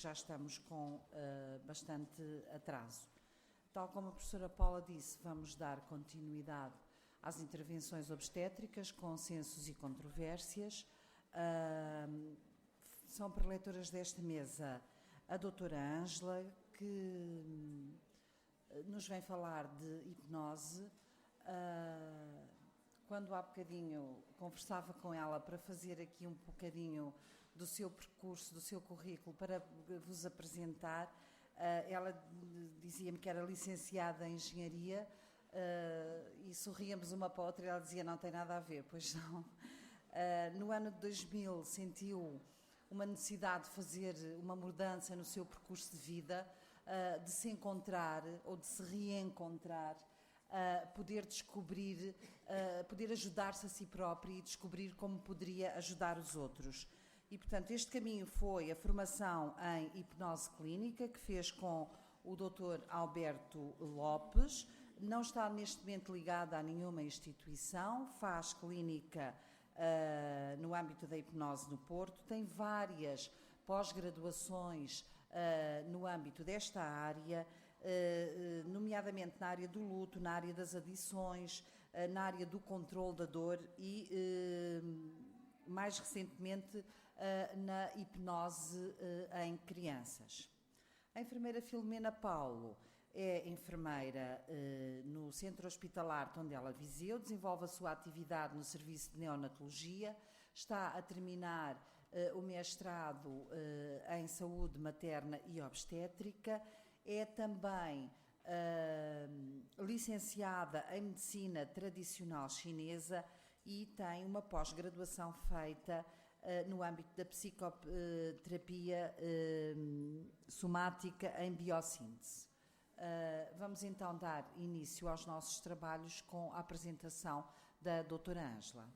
já estamos com bastante atraso. Tal como a professora Paula disse, vamos dar continuidade às intervenções obstétricas, consensos e controvérsias. São preletoras desta mesa a doutora Ângela, que nos vem falar de hipnose. Quando há bocadinho conversava com ela para fazer aqui um bocadinho do seu percurso, do seu currículo, para vos apresentar, ela dizia-me que era licenciada em Engenharia e sorríamos uma para a outra e ela dizia: não tem nada a ver, pois não. No ano de 2000 sentiu uma necessidade de fazer uma mudança no seu percurso de vida, de se encontrar ou de se reencontrar, poder descobrir, poder ajudar-se a si própria e descobrir como poderia ajudar os outros. E, portanto, este caminho foi a formação em hipnose clínica, que fez com o Dr. Alberto Lopes. Não está neste momento ligada a nenhuma instituição, faz clínica no âmbito da hipnose no Porto, tem várias pós-graduações no âmbito desta área, nomeadamente na área do luto, na área das adições, na área do controle da dor e, mais recentemente, na hipnose em crianças. A enfermeira Filomena Paulo é enfermeira no Centro Hospitalar Tondela Viseu, desenvolve a sua atividade no Serviço de Neonatologia, está a terminar o mestrado em Saúde Materna e Obstétrica, é também licenciada em Medicina Tradicional Chinesa e tem uma pós-graduação feita no âmbito da psicoterapia somática em biossíntese. Vamos então dar início aos nossos trabalhos com a apresentação da doutora Ângela.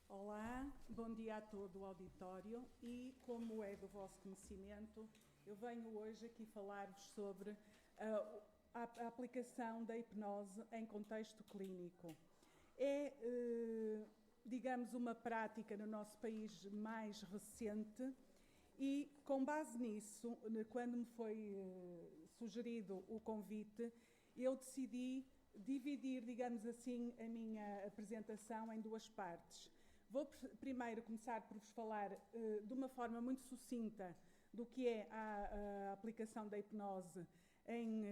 Olá, bom dia a todo o auditório e, como é do vosso conhecimento, eu venho hoje aqui falar-vos sobre a aplicação da hipnose em contexto clínico. É, digamos, uma prática no nosso país mais recente e, com base nisso, quando me foi sugerido o convite, eu decidi dividir, digamos assim, a minha apresentação em duas partes. Vou primeiro começar por vos falar de uma forma muito sucinta do que é a aplicação da hipnose em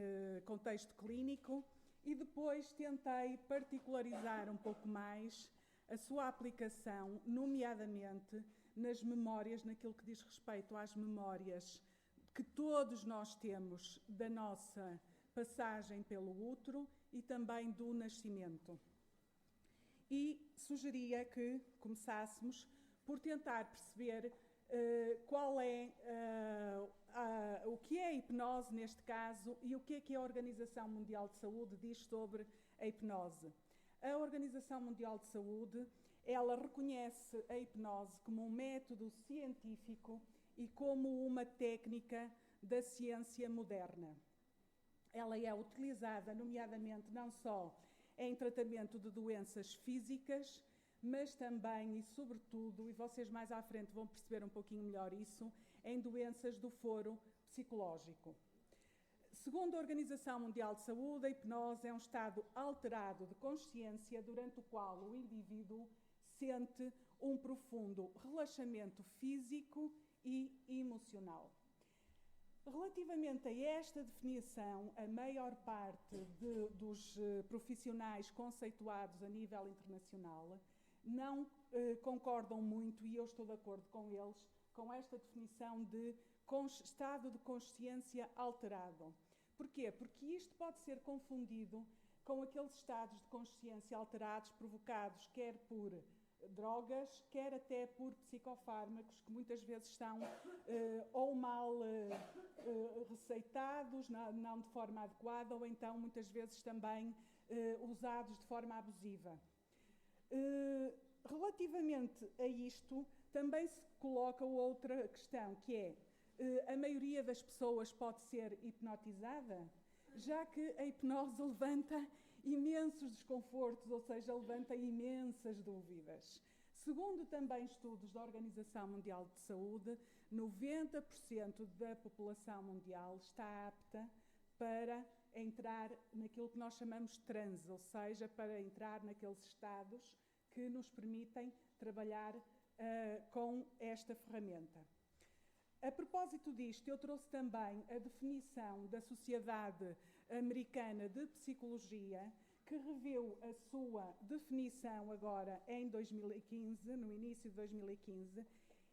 contexto clínico e depois tentei particularizar um pouco mais a sua aplicação, nomeadamente nas memórias, naquilo que diz respeito às memórias que todos nós temos da nossa passagem pelo útero e também do nascimento. E sugeria que começássemos por tentar perceber qual é o que é a hipnose neste caso e o que é a Organização Mundial de Saúde diz sobre a hipnose. A Organização Mundial de Saúde, ela reconhece a hipnose como um método científico e como uma técnica da ciência moderna. Ela é utilizada, nomeadamente, não só em tratamento de doenças físicas, mas também e sobretudo, e vocês mais à frente vão perceber um pouquinho melhor isso, em doenças do foro psicológico. Segundo a Organização Mundial de Saúde, a hipnose é um estado alterado de consciência durante o qual o indivíduo sente um profundo relaxamento físico e emocional. Relativamente a esta definição, a maior parte dos profissionais conceituados a nível internacional não concordam muito, e eu estou de acordo com eles, com esta definição de estado de consciência alterado. Porquê? Porque isto pode ser confundido com aqueles estados de consciência alterados provocados quer por drogas, quer até por psicofármacos que muitas vezes são ou mal receitados, não de forma adequada, ou então muitas vezes também usados de forma abusiva. Relativamente a isto, também se coloca outra questão, que é a maioria das pessoas pode ser hipnotizada, já que a hipnose levanta imensos desconfortos, ou seja, levanta imensas dúvidas. Segundo também estudos da Organização Mundial de Saúde, 90% da população mundial está apta para entrar naquilo que nós chamamos de transe, ou seja, para entrar naqueles estados que nos permitem trabalhar com esta ferramenta. A propósito disto, eu trouxe também a definição da Sociedade Americana de Psicologia, que reviu a sua definição agora em 2015, no início de 2015,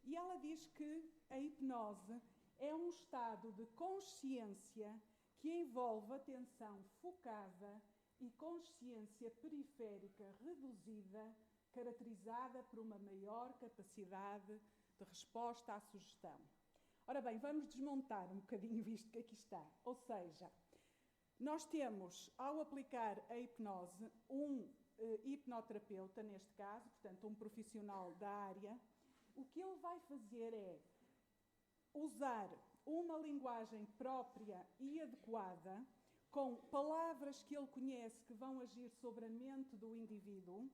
e ela diz que a hipnose é um estado de consciência que envolve atenção focada e consciência periférica reduzida, caracterizada por uma maior capacidade de resposta à sugestão. Ora bem, vamos desmontar um bocadinho isto que aqui está. Ou seja, nós temos, ao aplicar a hipnose, um hipnoterapeuta, neste caso, portanto, um profissional da área. O que ele vai fazer é usar uma linguagem própria e adequada, com palavras que ele conhece que vão agir sobre a mente do indivíduo,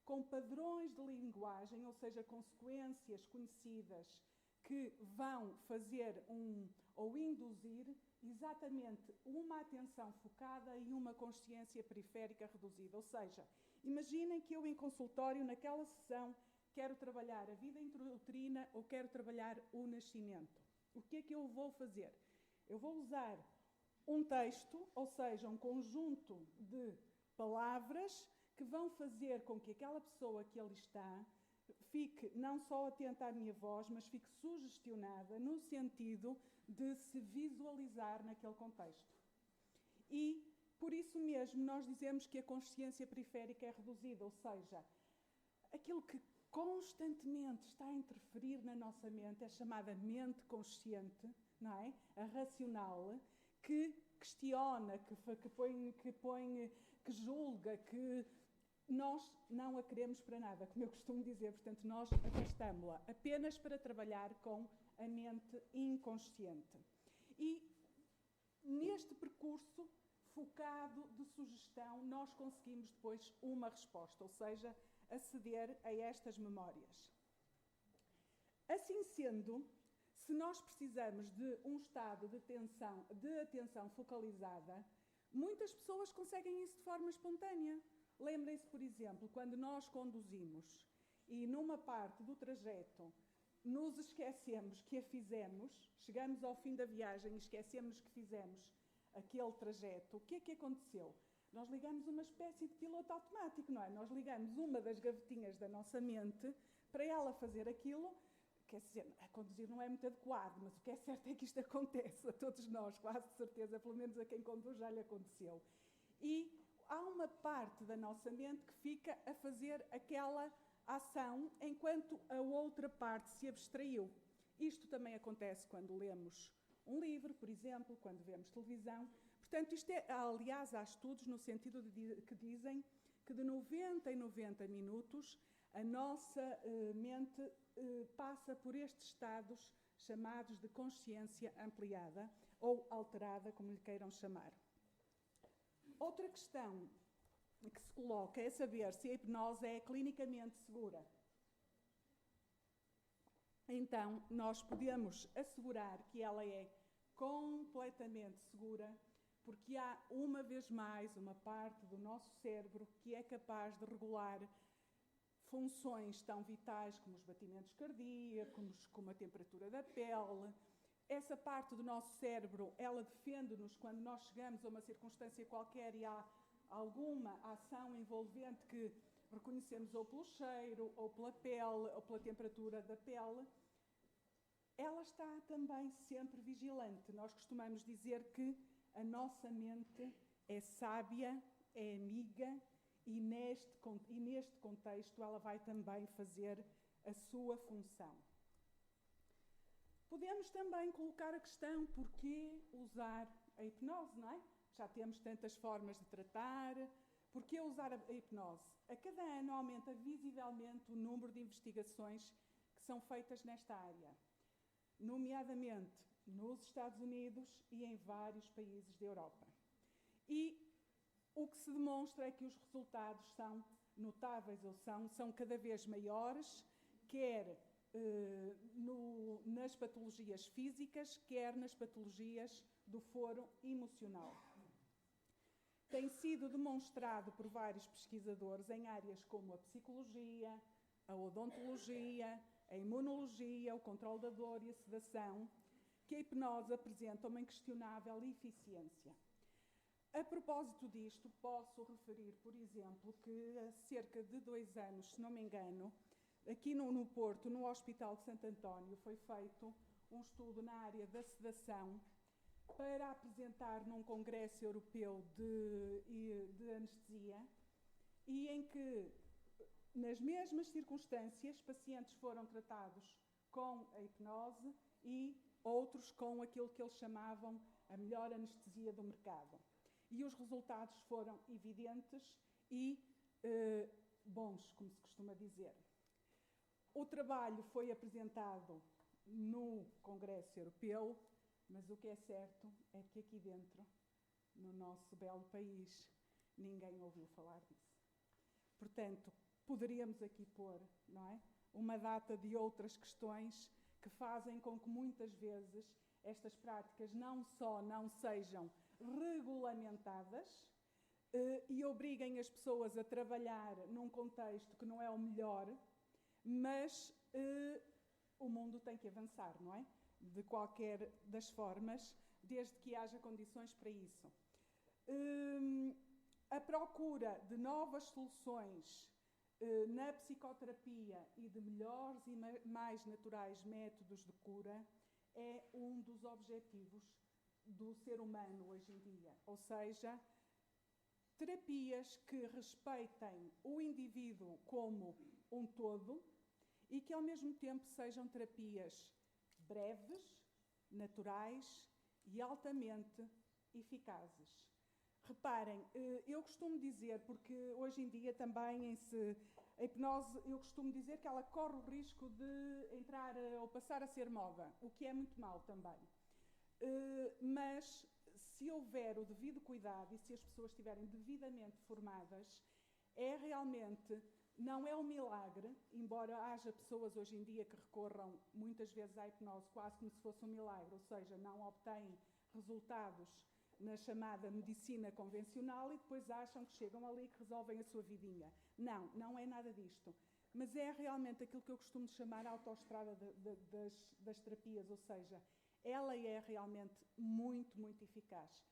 com padrões de linguagem, ou seja, consequências conhecidas que vão fazer ou induzir exatamente uma atenção focada e uma consciência periférica reduzida. Ou seja, imaginem que eu em consultório, naquela sessão, quero trabalhar a vida intrauterina ou quero trabalhar o nascimento. O que é que eu vou fazer? Eu vou usar um texto, ou seja, um conjunto de palavras que vão fazer com que aquela pessoa que ali está fique não só atenta à minha voz, mas fique sugestionada no sentido de se visualizar naquele contexto. E, por isso mesmo, nós dizemos que a consciência periférica é reduzida, ou seja, aquilo que constantemente está a interferir na nossa mente é chamada mente consciente, não é? A racional, que questiona, que julga, que nós não a queremos para nada, como eu costumo dizer, portanto, nós afastamos-la apenas para trabalhar com a mente inconsciente. E neste percurso focado de sugestão, nós conseguimos depois uma resposta, ou seja, aceder a estas memórias. Assim sendo, se nós precisamos de um estado de atenção focalizada, muitas pessoas conseguem isso de forma espontânea. Lembrem-se, por exemplo, quando nós conduzimos e numa parte do trajeto nos esquecemos que a fizemos, chegamos ao fim da viagem e esquecemos que fizemos aquele trajeto, o que é que aconteceu? Nós ligamos uma espécie de piloto automático, não é? Nós ligamos uma das gavetinhas da nossa mente para ela fazer aquilo. Quer dizer, a conduzir não é muito adequado, mas o que é certo é que isto acontece a todos nós, quase de certeza, pelo menos a quem conduz já lhe aconteceu. E há uma parte da nossa mente que fica a fazer aquela ação enquanto a outra parte se abstraiu. Isto também acontece quando lemos um livro, por exemplo, quando vemos televisão. Portanto, isto é, aliás, há estudos no sentido que dizem que de 90 em 90 minutos a nossa mente passa por estes estados chamados de consciência ampliada ou alterada, como lhe queiram chamar. Outra questão que se coloca é saber se a hipnose é clinicamente segura. Então, nós podemos assegurar que ela é completamente segura, porque há, uma vez mais, uma parte do nosso cérebro que é capaz de regular funções tão vitais como os batimentos cardíacos, como a temperatura da pele. Essa parte do nosso cérebro, ela defende-nos quando nós chegamos a uma circunstância qualquer e há alguma ação envolvente que reconhecemos ou pelo cheiro, ou pela pele, ou pela temperatura da pele. Ela está também sempre vigilante. Nós costumamos dizer que a nossa mente é sábia, é amiga e neste contexto ela vai também fazer a sua função. Podemos também colocar a questão: porquê usar a hipnose, não é? Já temos tantas formas de tratar, porquê usar a hipnose? A cada ano aumenta visivelmente o número de investigações que são feitas nesta área, nomeadamente nos Estados Unidos e em vários países da Europa. E O que se demonstra é que os resultados são notáveis, ou são cada vez maiores, quer nas patologias físicas, quer nas patologias do foro emocional. Tem sido demonstrado por vários pesquisadores em áreas como a psicologia, a odontologia, a imunologia, o controle da dor e a sedação, que a hipnose apresenta uma inquestionável eficiência. A propósito disto, posso referir, por exemplo, que há cerca de 2 anos, se não me engano, aqui no Porto, no Hospital de Santo António, foi feito um estudo na área da sedação para apresentar num congresso europeu de anestesia e em que, nas mesmas circunstâncias, pacientes foram tratados com a hipnose e outros com aquilo que eles chamavam a melhor anestesia do mercado. E os resultados foram evidentes e bons, como se costuma dizer. O trabalho foi apresentado no Congresso Europeu, mas o que é certo é que aqui dentro, no nosso belo país, ninguém ouviu falar disso. Portanto, poderíamos aqui pôr, não é, uma data de outras questões que fazem com que muitas vezes estas práticas não só não sejam regulamentadas e obriguem as pessoas a trabalhar num contexto que não é o melhor, mas o mundo tem que avançar, não é? De qualquer das formas, desde que haja condições para isso. A procura de novas soluções na psicoterapia e de melhores e mais naturais métodos de cura é um dos objetivos do ser humano hoje em dia. Ou seja, terapias que respeitem o indivíduo como um todo e que ao mesmo tempo sejam terapias breves, naturais e altamente eficazes. Reparem, eu costumo dizer, porque hoje em dia também a hipnose, eu costumo dizer que ela corre o risco de entrar ou passar a ser moda, o que é muito mau também. Mas se houver o devido cuidado e se as pessoas estiverem devidamente formadas, não é um milagre, embora haja pessoas hoje em dia que recorram muitas vezes à hipnose quase como se fosse um milagre, ou seja, não obtêm resultados na chamada medicina convencional e depois acham que chegam ali e que resolvem a sua vidinha. Não é nada disto. Mas é realmente aquilo que eu costumo chamar a autoestrada das terapias, ou seja, ela é realmente muito, muito eficaz.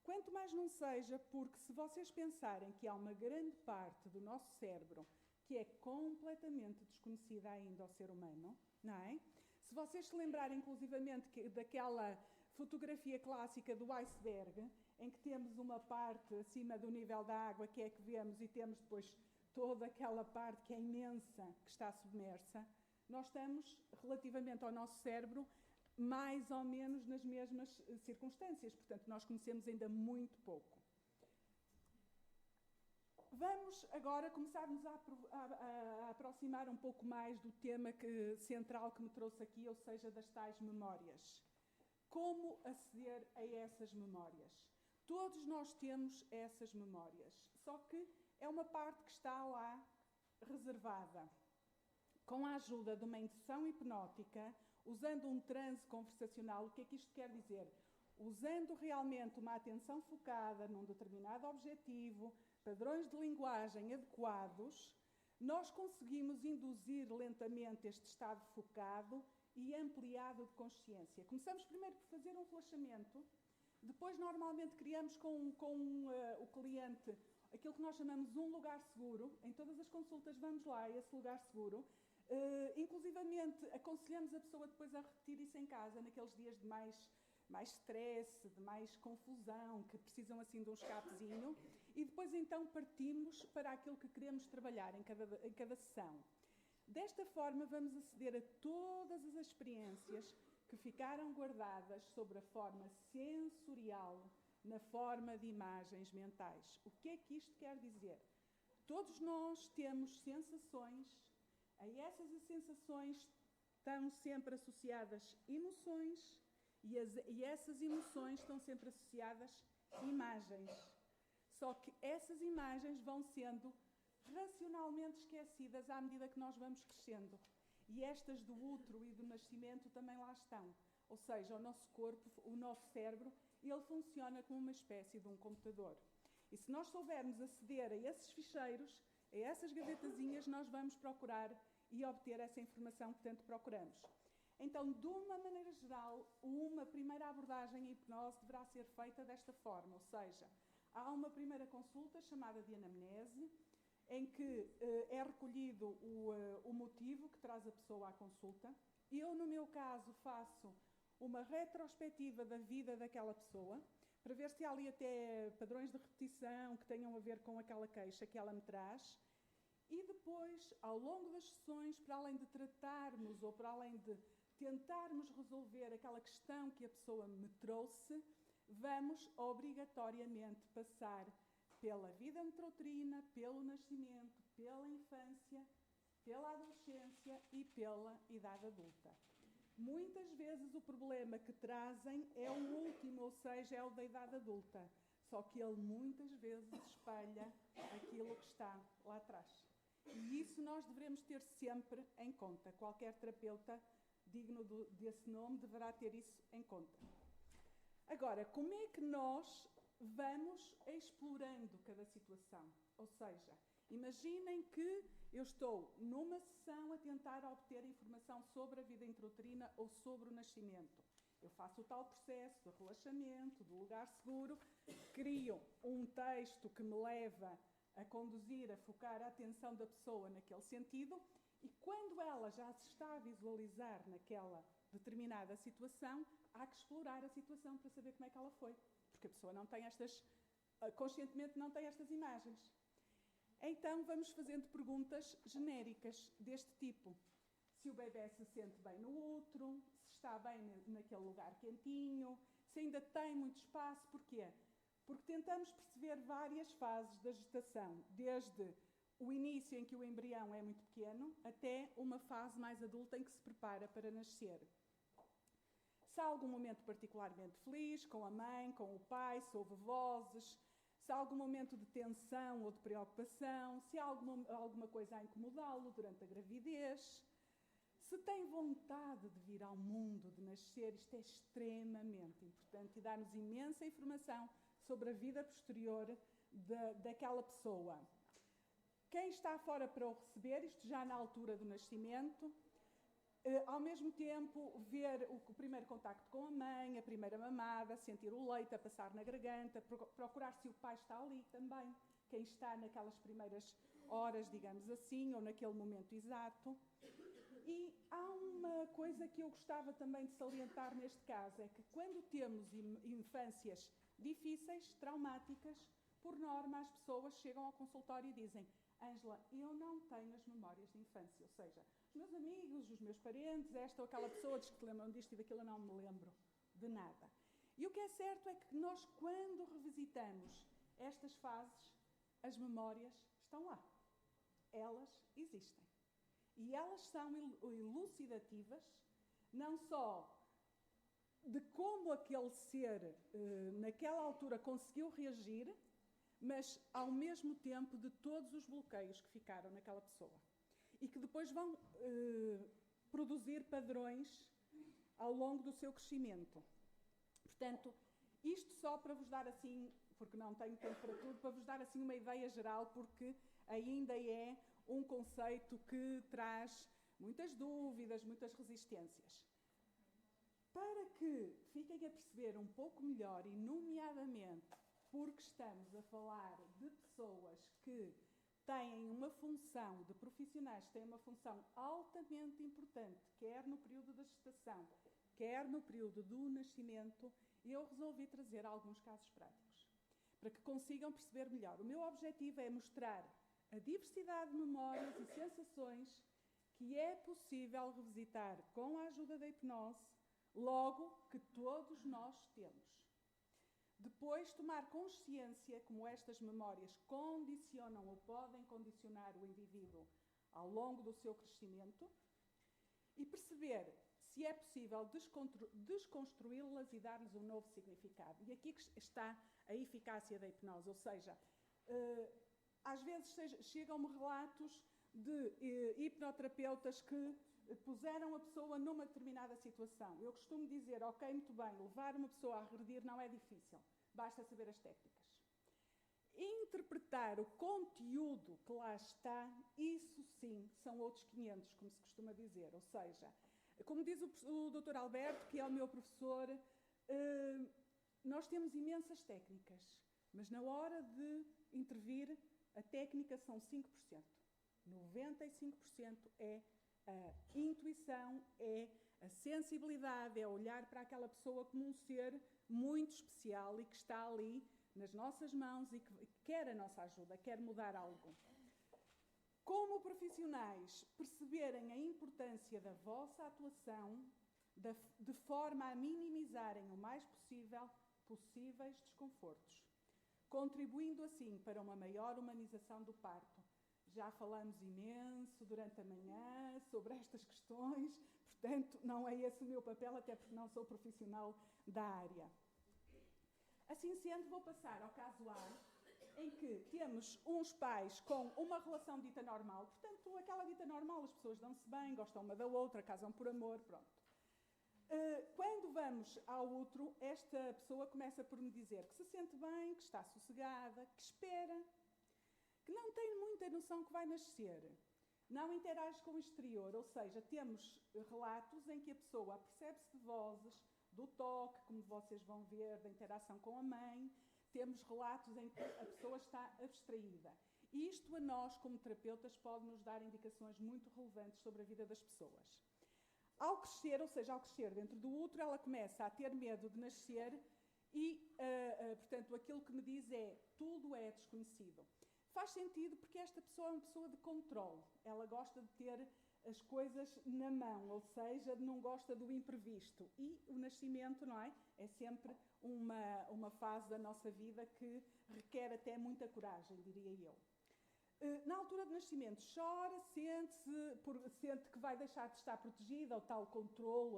Quanto mais não seja, porque se vocês pensarem que há uma grande parte do nosso cérebro que é completamente desconhecida ainda ao ser humano, não é? Se vocês se lembrarem, inclusivamente, daquela fotografia clássica do iceberg, em que temos uma parte acima do nível da água, que é que vemos, e temos depois toda aquela parte que é imensa, que está submersa, nós estamos, relativamente ao nosso cérebro, mais ou menos nas mesmas circunstâncias. Portanto, nós conhecemos ainda muito pouco. Vamos agora começar-nos a aproximar um pouco mais do tema central que me trouxe aqui, ou seja, das tais memórias. Como aceder a essas memórias? Todos nós temos essas memórias, só que é uma parte que está lá reservada. Com a ajuda de uma indução hipnótica, usando um transe conversacional, o que é que isto quer dizer? Usando realmente uma atenção focada num determinado objetivo, padrões de linguagem adequados, nós conseguimos induzir lentamente este estado focado e ampliado de consciência. Começamos primeiro por fazer um relaxamento, depois normalmente criamos com o cliente aquilo que nós chamamos um lugar seguro. Em todas as consultas vamos lá a esse lugar seguro. Inclusivamente aconselhamos a pessoa depois a repetir isso em casa, naqueles dias de mais stress, de mais confusão, que precisam assim de um escapezinho, e depois então partimos para aquilo que queremos trabalhar em cada sessão. Desta forma vamos aceder a todas as experiências que ficaram guardadas sobre a forma sensorial, na forma de imagens mentais. O que é que isto quer dizer? Todos nós temos sensações, a essas sensações estão sempre associadas emoções e essas emoções estão sempre associadas imagens. Só que essas imagens vão sendo racionalmente esquecidas à medida que nós vamos crescendo. E estas do útero e do nascimento também lá estão. Ou seja, o nosso corpo, o nosso cérebro, ele funciona como uma espécie de um computador. E se nós soubermos aceder a esses ficheiros, a essas gavetazinhas, nós vamos procurar e obter essa informação que tanto procuramos. Então, de uma maneira geral, uma primeira abordagem em hipnose deverá ser feita desta forma, ou seja, há uma primeira consulta chamada de anamnese, em que é recolhido o motivo que traz a pessoa à consulta. Eu, no meu caso, faço uma retrospectiva da vida daquela pessoa, para ver se há ali até padrões de repetição que tenham a ver com aquela queixa que ela me traz. E depois, ao longo das sessões, para além de tratarmos ou para além de tentarmos resolver aquela questão que a pessoa me trouxe, vamos obrigatoriamente passar pela vida intrauterina, pelo nascimento, pela infância, pela adolescência e pela idade adulta. Muitas vezes o problema que trazem é o último, ou seja, é o da idade adulta. Só que ele muitas vezes espelha aquilo que está lá atrás. E isso nós devemos ter sempre em conta. Qualquer terapeuta digno desse nome deverá ter isso em conta. Agora, como é que nós vamos explorando cada situação? Ou seja, imaginem que eu estou numa sessão a tentar obter informação sobre a vida intrauterina ou sobre o nascimento. Eu faço o tal processo de relaxamento, do lugar seguro, crio um texto que me leva a conduzir, a focar a atenção da pessoa naquele sentido, e quando ela já se está a visualizar naquela determinada situação, há que explorar a situação para saber como é que ela foi. Porque a pessoa não tem conscientemente não tem estas imagens. Então vamos fazendo perguntas genéricas deste tipo. Se o bebê se sente bem no útero, se está bem naquele lugar quentinho, se ainda tem muito espaço. Porquê? Porque tentamos perceber várias fases da gestação, desde o início em que o embrião é muito pequeno até uma fase mais adulta em que se prepara para nascer. Se há algum momento particularmente feliz com a mãe, com o pai, se houve vozes, se há algum momento de tensão ou de preocupação, se há alguma coisa a incomodá-lo durante a gravidez, se tem vontade de vir ao mundo, de nascer. Isto é extremamente importante e dá-nos imensa informação sobre a vida posterior daquela pessoa. Quem está fora para o receber, isto já na altura do nascimento, ao mesmo tempo ver o primeiro contacto com a mãe, a primeira mamada, sentir o leite a passar na garganta, procurar se o pai está ali também, quem está naquelas primeiras horas, digamos assim, ou naquele momento exato. E há uma coisa que eu gostava também de salientar neste caso, é que quando temos infâncias difíceis, traumáticas, por norma as pessoas chegam ao consultório e dizem: Ângela, eu não tenho as memórias de infância, ou seja, os meus amigos, os meus parentes, esta ou aquela pessoa diz que te lembram disto e daquilo, eu não me lembro de nada. E o que é certo é que nós, quando revisitamos estas fases, as memórias estão lá. Elas existem. E elas são elucidativas, não só de como aquele ser, naquela altura, conseguiu reagir, mas, ao mesmo tempo, de todos os bloqueios que ficaram naquela pessoa. E que depois vão produzir padrões ao longo do seu crescimento. Portanto, isto só para vos dar assim, porque não tenho tempo para tudo, para vos dar assim uma ideia geral, porque ainda é um conceito que traz muitas dúvidas, muitas resistências. Para que fiquem a perceber um pouco melhor, e nomeadamente porque estamos a falar de pessoas que têm uma função, de profissionais que têm uma função altamente importante, quer no período da gestação, quer no período do nascimento, eu resolvi trazer alguns casos práticos, para que consigam perceber melhor. O meu objetivo é mostrar a diversidade de memórias e sensações que é possível revisitar com a ajuda da hipnose, logo que todos nós temos. Depois, tomar consciência como estas memórias condicionam ou podem condicionar o indivíduo ao longo do seu crescimento e perceber se é possível desconstruí-las e dar-lhes um novo significado. E aqui está a eficácia da hipnose, ou seja, às vezes chegam-me relatos de hipnoterapeutas que puseram a pessoa numa determinada situação. Eu costumo dizer, ok, muito bem, levar uma pessoa a regredir não é difícil, basta saber as técnicas. Interpretar o conteúdo que lá está, isso sim, são outros 500, como se costuma dizer. Ou seja, como diz o Dr. Alberto, que é o meu professor, nós temos imensas técnicas, mas na hora de intervir, a técnica são 5%. 95% é a intuição, é a sensibilidade, é olhar para aquela pessoa como um ser muito especial e que está ali nas nossas mãos e que quer a nossa ajuda, quer mudar algo. Como profissionais, perceberem a importância da vossa atuação de forma a minimizarem o mais possíveis desconfortos, contribuindo assim para uma maior humanização do parto. Já falamos imenso durante a manhã sobre estas questões, portanto, não é esse o meu papel, até porque não sou profissional da área. Assim sendo, vou passar ao caso A, em que temos uns pais com uma relação dita normal, portanto, aquela dita normal, as pessoas dão-se bem, gostam uma da outra, casam por amor, pronto. Quando vamos ao útero, esta pessoa começa por me dizer que se sente bem, que está sossegada, que espera, que não tem muita noção que vai nascer, não interage com o exterior, ou seja, temos relatos em que a pessoa percebe-se de vozes, do toque, como vocês vão ver, da interação com a mãe. Temos relatos em que a pessoa está abstraída. E isto a nós, como terapeutas, pode nos dar indicações muito relevantes sobre a vida das pessoas. Ao crescer, ou seja, ao crescer dentro do útero, ela começa a ter medo de nascer e, portanto, aquilo que me diz é, tudo é desconhecido. Faz sentido porque esta pessoa é uma pessoa de controle. Ela gosta de ter as coisas na mão, ou seja, não gosta do imprevisto. E o nascimento, não é? É sempre uma fase da nossa vida que requer até muita coragem, diria eu. Na altura do nascimento, chora, sente que vai deixar de estar protegida, o tal controlo,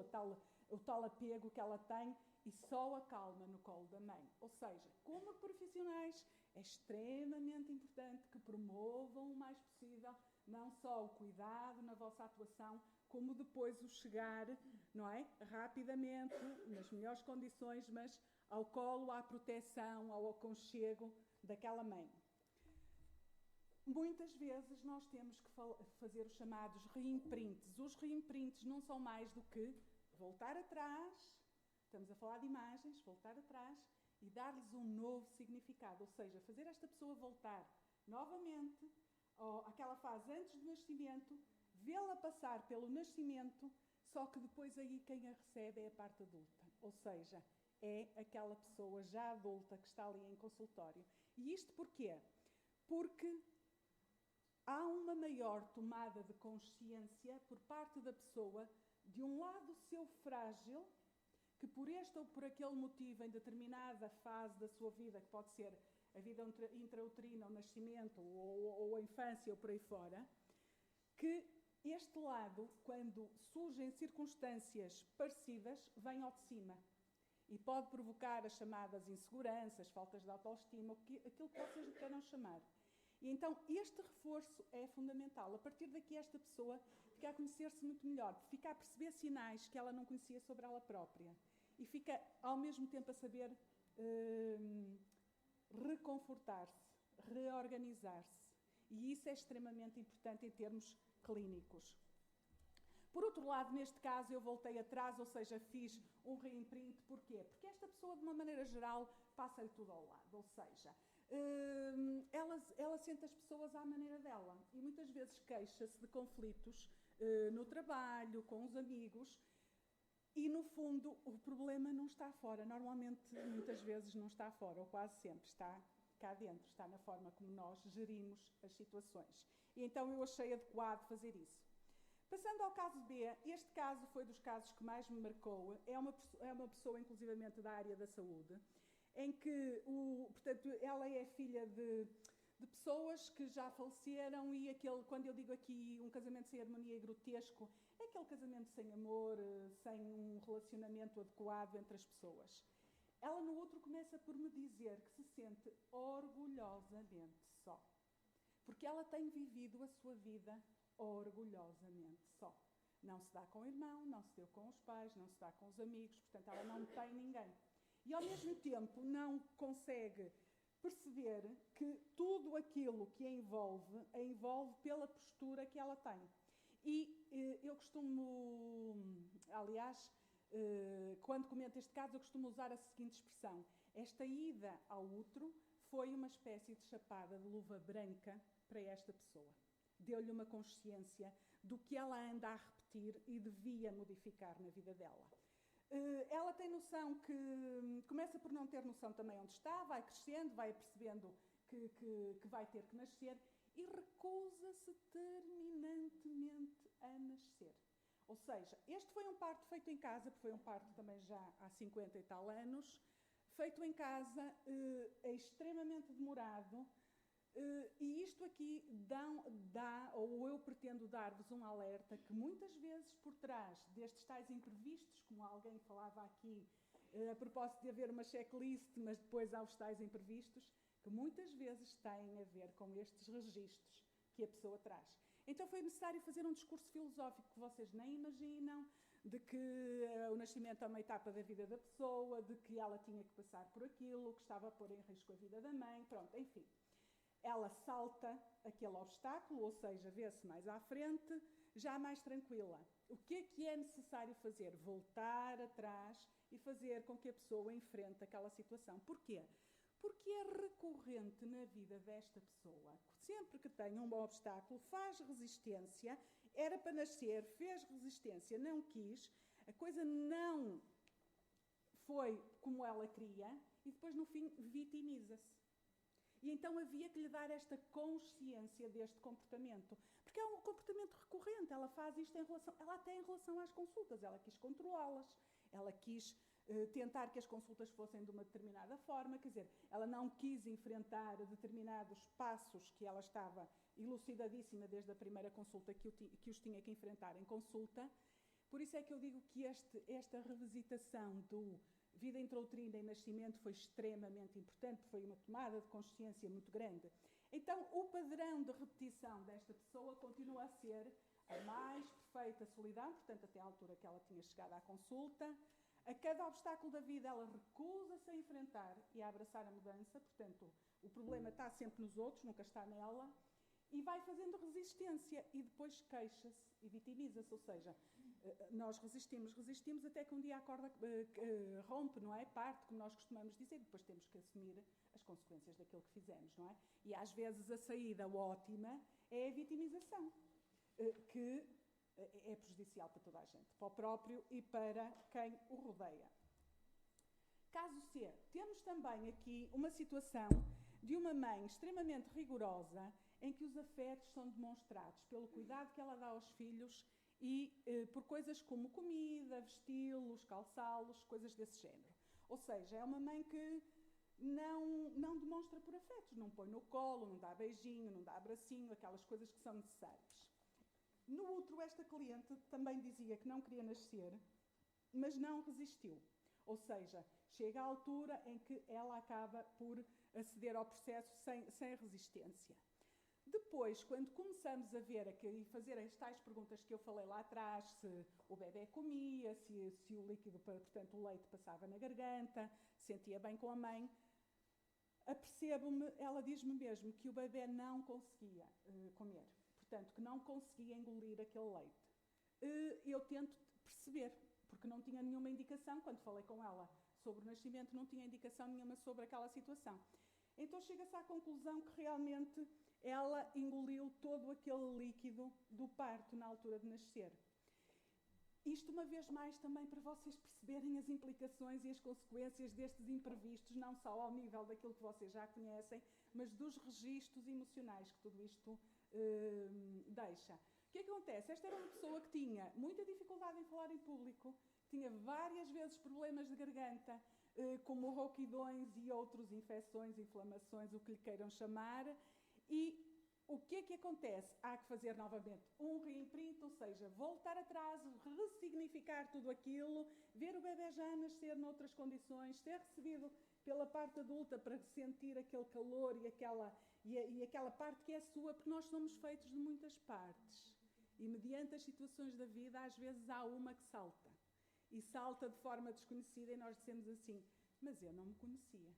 o tal apego que ela tem, e só acalma no colo da mãe. Ou seja, como profissionais, é extremamente importante que promovam o mais possível não só o cuidado na vossa atuação, como depois o chegar, não é? Rapidamente, nas melhores condições, mas ao colo, à proteção, ao aconchego daquela mãe. Muitas vezes nós temos que fazer os chamados reimprints. Os reimprints não são mais do que voltar atrás, estamos a falar de imagens, voltar atrás e dar-lhes um novo significado, ou seja, fazer esta pessoa voltar novamente aquela fase antes do nascimento, vê-la passar pelo nascimento, só que depois aí quem a recebe é a parte adulta. Ou seja, é aquela pessoa já adulta que está ali em consultório. E isto porquê? Porque há uma maior tomada de consciência por parte da pessoa de um lado seu frágil, que por este ou por aquele motivo, em determinada fase da sua vida, que pode ser a vida intrauterina, o nascimento, ou a infância, ou por aí fora, que este lado, quando surgem circunstâncias parecidas, vem ao de cima. E pode provocar as chamadas inseguranças, faltas de autoestima, aquilo que vocês lhe queiram chamar. E então, este reforço é fundamental. A partir daqui, esta pessoa fica a conhecer-se muito melhor, fica a perceber sinais que ela não conhecia sobre ela própria. E fica, ao mesmo tempo, a saber reconfortar-se, reorganizar-se. E isso é extremamente importante em termos clínicos. Por outro lado, neste caso, eu voltei atrás, ou seja, fiz um reimprint. Porquê? Porque esta pessoa, de uma maneira geral, passa-lhe tudo ao lado. Ou seja, ela sente as pessoas à maneira dela. E muitas vezes queixa-se de conflitos no trabalho, com os amigos. E, no fundo, o problema não está fora. Normalmente, muitas vezes, não está fora, ou quase sempre está cá dentro. Está na forma como nós gerimos as situações. E então eu achei adequado fazer isso. Passando ao caso B, este caso foi dos casos que mais me marcou. É uma pessoa, inclusivamente, da área da saúde, em que, portanto, ela é filha de pessoas que já faleceram e aquele, quando eu digo aqui um casamento sem harmonia e grotesco, é aquele casamento sem amor, sem um relacionamento adequado entre as pessoas. Ela no outro começa por me dizer que se sente orgulhosamente só. Porque ela tem vivido a sua vida orgulhosamente só. Não se dá com o irmão, não se deu com os pais, não se dá com os amigos, portanto ela não tem ninguém. E ao mesmo tempo não consegue perceber que tudo aquilo que a envolve pela postura que ela tem. E eu costumo, aliás, quando comento este caso, eu costumo usar a seguinte expressão: esta ida ao útero foi uma espécie de chapada de luva branca para esta pessoa. Deu-lhe uma consciência do que ela anda a repetir e devia modificar na vida dela. Ela tem noção que começa por não ter noção também onde está, vai crescendo, vai percebendo que vai ter que nascer e recusa-se terminantemente a nascer. Ou seja, este foi um parto feito em casa, porque foi um parto também já há 50 e tal anos, feito em casa, é extremamente demorado, e isto aqui ou eu pretendo dar-vos um alerta que muitas vezes por trás destes tais imprevistos, como alguém falava aqui, a propósito de haver uma checklist, mas depois há os tais imprevistos, que muitas vezes têm a ver com estes registros que a pessoa traz. Então foi necessário fazer um discurso filosófico que vocês nem imaginam, de que o nascimento é uma etapa da vida da pessoa, de que ela tinha que passar por aquilo, que estava a pôr em risco a vida da mãe, pronto, enfim. Ela salta aquele obstáculo, ou seja, vê-se mais à frente, já mais tranquila. O que é necessário fazer? Voltar atrás e fazer com que a pessoa enfrente aquela situação. Porquê? Porque é recorrente na vida desta pessoa. Sempre que tem um obstáculo, faz resistência, era para nascer, fez resistência, não quis, a coisa não foi como ela queria e depois no fim vitimiza-se. E então havia que lhe dar esta consciência deste comportamento. Porque é um comportamento recorrente, ela faz isto até em relação às consultas, ela quis controlá-las, ela quis tentar que as consultas fossem de uma determinada forma, quer dizer, ela não quis enfrentar determinados passos que ela estava elucidadíssima desde a primeira consulta que os tinha que enfrentar em consulta. Por isso é que eu digo que esta revisitação do vida intrauterina e nascimento foi extremamente importante, foi uma tomada de consciência muito grande. Então, o padrão de repetição desta pessoa continua a ser a mais perfeita solidão, portanto, até à altura que ela tinha chegado à consulta. A cada obstáculo da vida, ela recusa-se a enfrentar e a abraçar a mudança, portanto, o problema está sempre nos outros, nunca está nela, e vai fazendo resistência e depois queixa-se e vitimiza-se, ou seja, nós resistimos até que um dia a corda rompe, não é? Parte, como nós costumamos dizer, depois temos que assumir as consequências daquilo que fizemos, não é? E às vezes a saída ótima é a vitimização, que é prejudicial para toda a gente, para o próprio e para quem o rodeia. Caso C, temos também aqui uma situação de uma mãe extremamente rigorosa em que os afetos são demonstrados pelo cuidado que ela dá aos filhos e por coisas como comida, vesti-los, calçá-los, coisas desse género. Ou seja, é uma mãe que não demonstra por afetos, não põe no colo, não dá beijinho, não dá abracinho, aquelas coisas que são necessárias. No outro, esta cliente também dizia que não queria nascer, mas não resistiu. Ou seja, chega à altura em que ela acaba por aceder ao processo sem resistência. Depois, quando começamos a ver e fazer as tais perguntas que eu falei lá atrás, se o bebê comia, se o líquido, portanto o leite, passava na garganta, sentia bem com a mãe, apercebo-me, ela diz-me mesmo que o bebê não conseguia comer. Portanto, que não conseguia engolir aquele leite. Eu tento perceber, porque não tinha nenhuma indicação, quando falei com ela sobre o nascimento, não tinha indicação nenhuma sobre aquela situação. Então chega-se à conclusão que realmente ela engoliu todo aquele líquido do parto na altura de nascer. Isto, uma vez mais, também para vocês perceberem as implicações e as consequências destes imprevistos, não só ao nível daquilo que vocês já conhecem, mas dos registros emocionais que tudo isto deixa. O que acontece? Esta era uma pessoa que tinha muita dificuldade em falar em público, tinha várias vezes problemas de garganta, como rouquidões e outras infecções, inflamações, o que lhe queiram chamar, E o que é que acontece? Há que fazer novamente um reimprint, ou seja, voltar atrás, ressignificar tudo aquilo, ver o bebê já nascer noutras condições, ser recebido pela parte adulta para sentir aquele calor e aquela parte que é sua, porque nós somos feitos de muitas partes. E mediante as situações da vida, às vezes há uma que salta. E salta de forma desconhecida e nós dizemos assim, mas eu não me conhecia,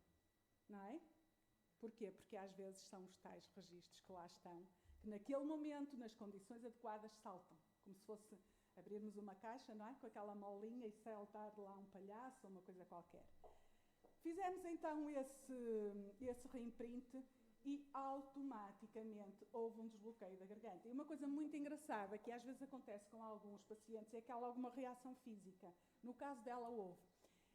não é? Porquê? Porque às vezes são os tais registros que lá estão, que naquele momento, nas condições adequadas, saltam. Como se fosse abrirmos uma caixa, não é? Com aquela molinha e saltar lá um palhaço ou uma coisa qualquer. Fizemos então esse reimprint e automaticamente houve um desbloqueio da garganta. E uma coisa muito engraçada que às vezes acontece com alguns pacientes é que há alguma reação física. No caso dela houve.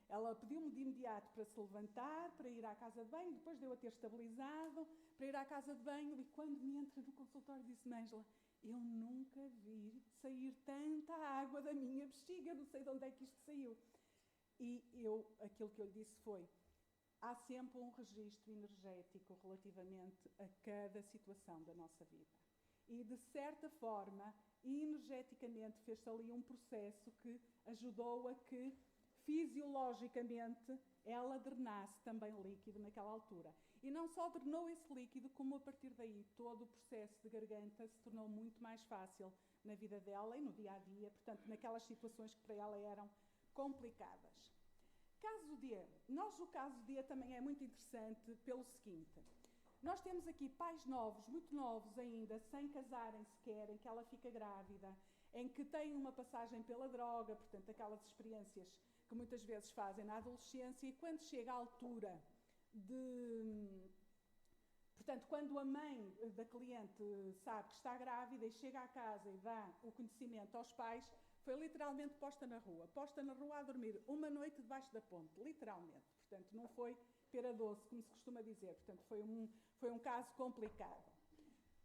Ela pediu-me de imediato para se levantar, para ir à casa de banho, depois de eu a ter estabilizado, para ir à casa de banho, e quando me entra no consultório disse-me, Ângela, eu nunca vi sair tanta água da minha bexiga, não sei de onde é que isto saiu. E aquilo que eu lhe disse foi, há sempre um registro energético relativamente a cada situação da nossa vida. E de certa forma, energeticamente, fez-se ali um processo que ajudou a que fisiologicamente ela drenasse também líquido naquela altura. E não só drenou esse líquido, como a partir daí todo o processo de garganta se tornou muito mais fácil na vida dela e no dia a dia, portanto, naquelas situações que para ela eram complicadas. Caso D. O caso D também é muito interessante pelo seguinte. Nós temos aqui pais novos, muito novos ainda, sem casarem sequer, em que ela fica grávida, em que têm uma passagem pela droga, portanto, aquelas experiências que muitas vezes fazem na adolescência, e quando chega a altura de... Portanto, quando a mãe da cliente sabe que está grávida e chega à casa e dá o conhecimento aos pais, foi literalmente posta na rua a dormir uma noite debaixo da ponte, literalmente. Portanto, não foi pera doce, como se costuma dizer. Portanto, foi um caso complicado.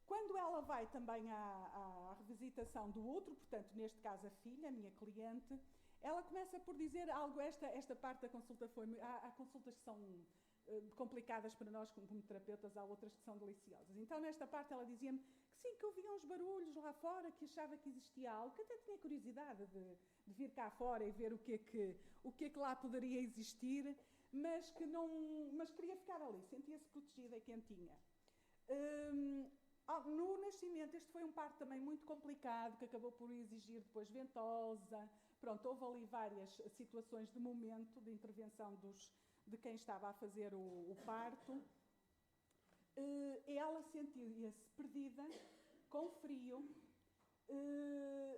Quando ela vai também à revisitação do outro, portanto, neste caso a filha, a minha cliente, ela começa por dizer algo, esta parte da consulta foi... Há consultas que são complicadas para nós como terapeutas, há outras que são deliciosas. Então, nesta parte, ela dizia-me que sim, que ouvia uns barulhos lá fora, que achava que existia algo, que até tinha curiosidade de vir cá fora e ver o que é que lá poderia existir, mas queria ficar ali, sentia-se protegida e quentinha. No nascimento, este foi um parto também muito complicado, que acabou por exigir depois ventosa. Pronto, houve ali várias situações de momento de intervenção de quem estava a fazer o parto. Ela sentia-se perdida, com frio,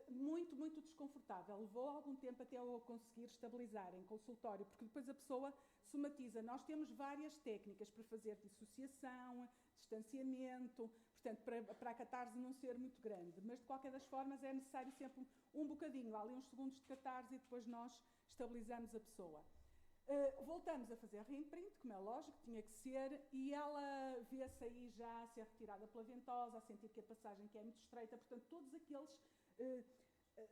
muito, muito desconfortável. Levou algum tempo até eu conseguir estabilizar em consultório, porque depois a pessoa somatiza. Nós temos várias técnicas para fazer dissociação, distanciamento, portanto, para a catarse não ser muito grande. Mas, de qualquer das formas, é necessário sempre um bocadinho, ali uns segundos de catarse, e depois nós estabilizamos a pessoa. Voltamos a fazer reimprint, como é lógico, tinha que ser, e ela vê-se aí já a ser retirada pela ventosa, a sentir que a passagem que é muito estreita, portanto,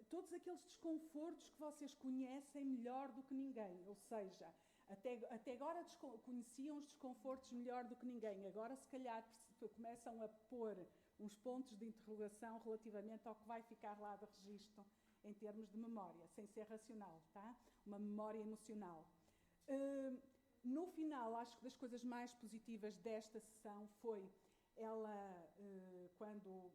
todos aqueles desconfortos que vocês conhecem melhor do que ninguém, ou seja, até agora conheciam os desconfortos melhor do que ninguém, agora se calhar começam a pôr uns pontos de interrogação relativamente ao que vai ficar lá de registro em termos de memória, sem ser racional, tá? Uma memória emocional. No final, acho que das coisas mais positivas desta sessão foi ela, quando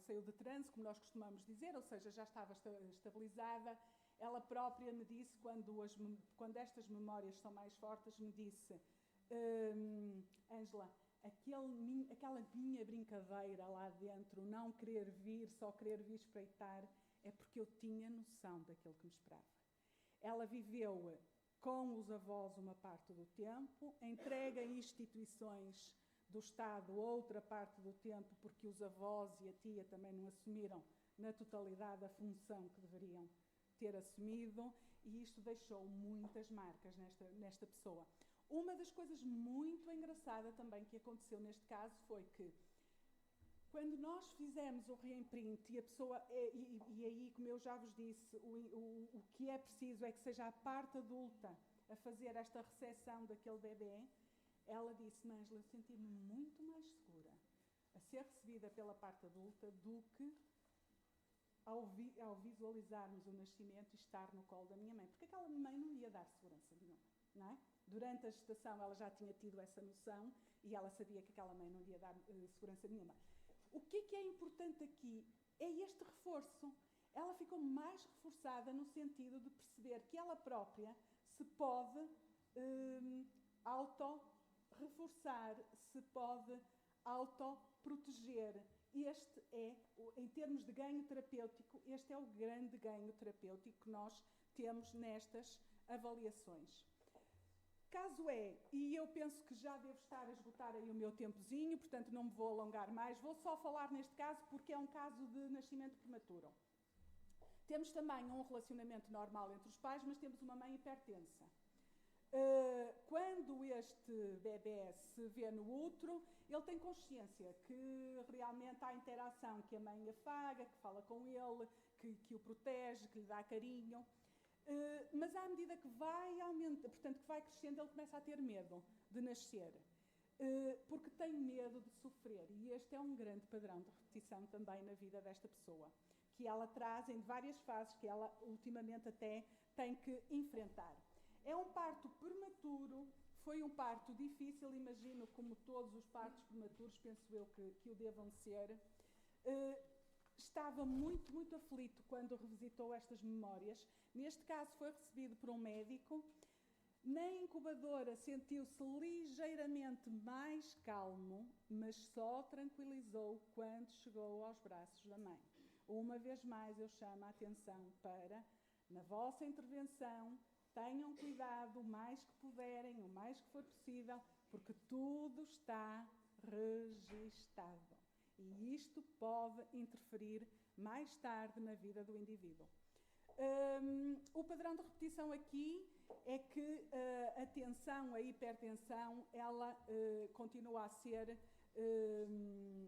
saiu de transe, como nós costumamos dizer, ou seja, já estava estabilizada, ela própria me disse, quando estas memórias são mais fortes, me disse, Ângela, aquela minha brincadeira lá dentro, não querer vir, só querer vir espreitar, é porque eu tinha noção daquilo que me esperava. Ela viveu com os avós uma parte do tempo, entrega em instituições do Estado outra parte do tempo, porque os avós e a tia também não assumiram na totalidade a função que deveriam ter assumido, e isto deixou muitas marcas nesta pessoa. Uma das coisas muito engraçadas também que aconteceu neste caso foi que, quando nós fizemos o reimprint e a pessoa, e aí, como eu já vos disse, o que é preciso é que seja a parte adulta a fazer esta recepção daquele bebê, ela disse-me, Ângela, eu senti-me muito mais segura, a ser recebida pela parte adulta do que ao visualizarmos o nascimento e estar no colo da minha mãe. Porque aquela mãe não ia dar segurança nenhuma, não é? Durante a gestação ela já tinha tido essa noção e ela sabia que aquela mãe não ia dar segurança nenhuma. O que é importante aqui é este reforço. Ela ficou mais reforçada no sentido de perceber que ela própria se pode auto-reforçar, se pode auto-proteger. Este é, em termos de ganho terapêutico, este é o grande ganho terapêutico que nós temos nestas avaliações. Caso é, e eu penso que já devo estar a esgotar aí o meu tempozinho, portanto não me vou alongar mais, vou só falar neste caso porque é um caso de nascimento prematuro. Temos também um relacionamento normal entre os pais, mas temos uma mãe hipertensa. Quando este bebê se vê no útero, ele tem consciência que realmente há interação, que a mãe afaga, que fala com ele, que o protege, que lhe dá carinho. Mas à medida que vai aumentando, portanto que vai crescendo, ele começa a ter medo de nascer, porque tem medo de sofrer. E este é um grande padrão de repetição também na vida desta pessoa, que ela traz em várias fases, que ela ultimamente até tem que enfrentar. É um parto prematuro, foi um parto difícil, imagino como todos os partos prematuros, penso eu que o devam ser. Estava muito, muito aflito quando revisitou estas memórias. Neste caso foi recebido por um médico. Na incubadora sentiu-se ligeiramente mais calmo, mas só tranquilizou quando chegou aos braços da mãe. Uma vez mais eu chamo a atenção para, na vossa intervenção, tenham cuidado o mais que puderem, o mais que for possível, porque tudo está registado. E isto pode interferir mais tarde na vida do indivíduo. O padrão de repetição aqui é que a tensão, a hipertensão, ela continua a ser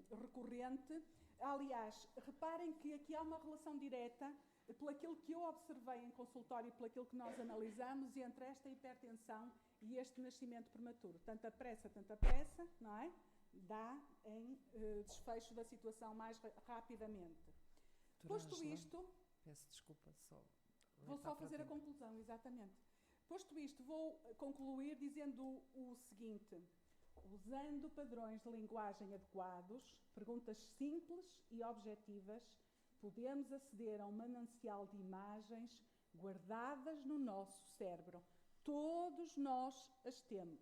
recorrente. Aliás, reparem que aqui há uma relação direta, pelo aquilo que eu observei em consultório e pelo aquilo que nós analisamos, entre esta hipertensão e este nascimento prematuro. Tanta pressa, não é? Dá em desfecho da situação mais rapidamente. Posto isto... Peço desculpa, vou só fazer a conclusão, exatamente. Posto isto, vou concluir dizendo o seguinte: usando padrões de linguagem adequados, perguntas simples e objetivas, podemos aceder a um manancial de imagens guardadas no nosso cérebro. Todos nós as temos.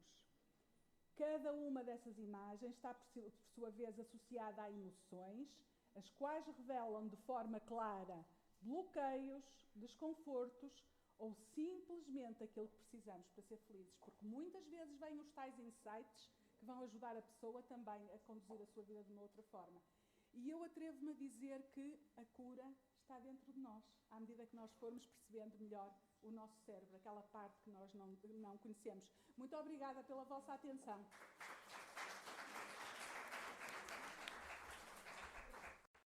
Cada uma dessas imagens está, por sua vez, associada a emoções, as quais revelam de forma clara bloqueios, desconfortos ou simplesmente aquilo que precisamos para ser felizes. Porque muitas vezes vêm os tais insights que vão ajudar a pessoa também a conduzir a sua vida de uma outra forma. E eu atrevo-me a dizer que a cura está dentro de nós, à medida que nós formos percebendo melhor o nosso cérebro, aquela parte que nós não conhecemos. Muito obrigada pela vossa atenção.